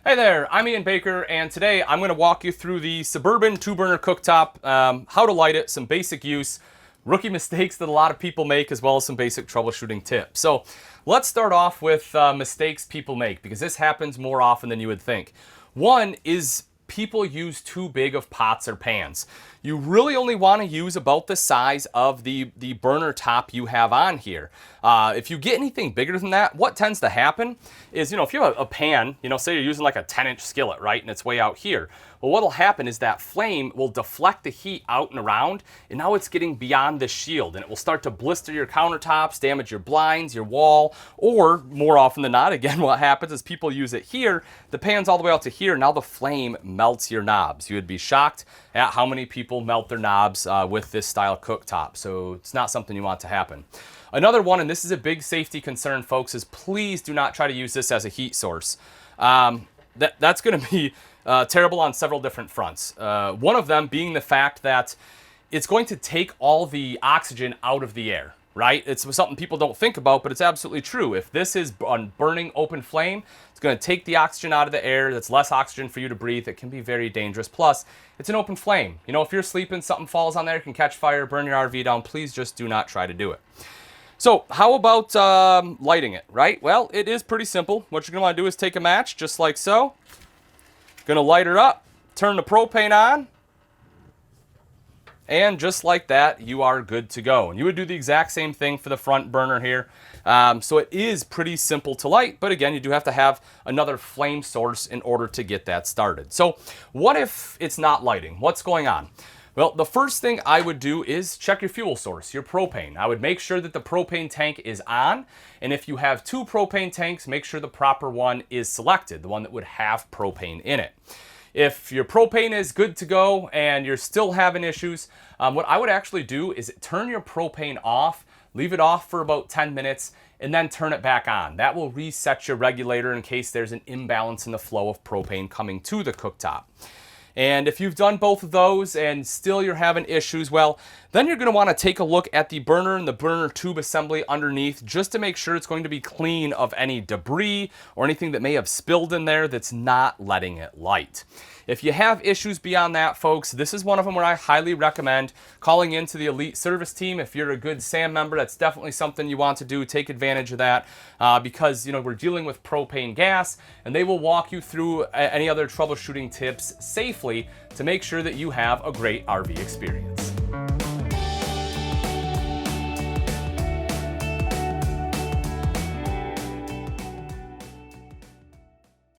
Hey there, I'm Ian Baker, and today I'm going to walk you through the Suburban 2-burner cooktop, how to light it, some basic use, rookie mistakes that a lot of people make, as well as some basic troubleshooting tips. So let's start off with mistakes people make, because this happens more often than you would think. One is people use too big of pots or pans. You really only want to use about the size of the burner top you have on here. If you get anything bigger than that, what tends to happen is, if you have a pan, say you're using like a 10-inch skillet, right, and it's way out here. Well, what'll happen is that flame will deflect the heat out and around, and now it's getting beyond the shield, and it will start to blister your countertops, damage your blinds, your wall, or more often than not, again, what happens is people use it here, the pan's all the way out to here, now the flame melts your knobs. You would be shocked at how many people melt their knobs with this style cooktop, so it's not something you want to happen. Another one, and this is a big safety concern, folks, is please do not try to use this as a heat source. That's going to be terrible on several different fronts. One of them being the fact that it's going to take all the oxygen out of the air, right? It's something people don't think about, but it's absolutely true. If this is on burning open flame, it's going to take the oxygen out of the air. That's less oxygen for you to breathe. It can be very dangerous. Plus, it's an open flame. If you're sleeping, something falls on there, it can catch fire, burn your RV down. Please just do not try to do it. So how about lighting it, right? Well, it is pretty simple. What you're going to want to do is take a match, just like so. Going to light her up, turn the propane on, and just like that, you are good to go. And you would do the exact same thing for the front burner here. So it is pretty simple to light, but again, you do have to have another flame source in order to get that started. So what if it's not lighting? What's going on? Well, the first thing I would do is check your fuel source, your propane. I would make sure that the propane tank is on, and if you have two propane tanks, make sure the proper one is selected, the one that would have propane in it. If your propane is good to go and you're still having issues, what I would actually do is turn your propane off, leave it off for about 10 minutes, and then turn it back on. That will reset your regulator in case there's an imbalance in the flow of propane coming to the cooktop. And if you've done both of those and still you're having issues, well, then you're going to want to take a look at the burner and the burner tube assembly underneath just to make sure it's going to be clean of any debris or anything that may have spilled in there that's not letting it light. If you have issues beyond that, folks, this is one of them where I highly recommend calling into the Elite Service Team. If you're a good SAM member, that's definitely something you want to do. Take advantage of that because, we're dealing with propane gas, and they will walk you through any other troubleshooting tips safely to make sure that you have a great RV experience.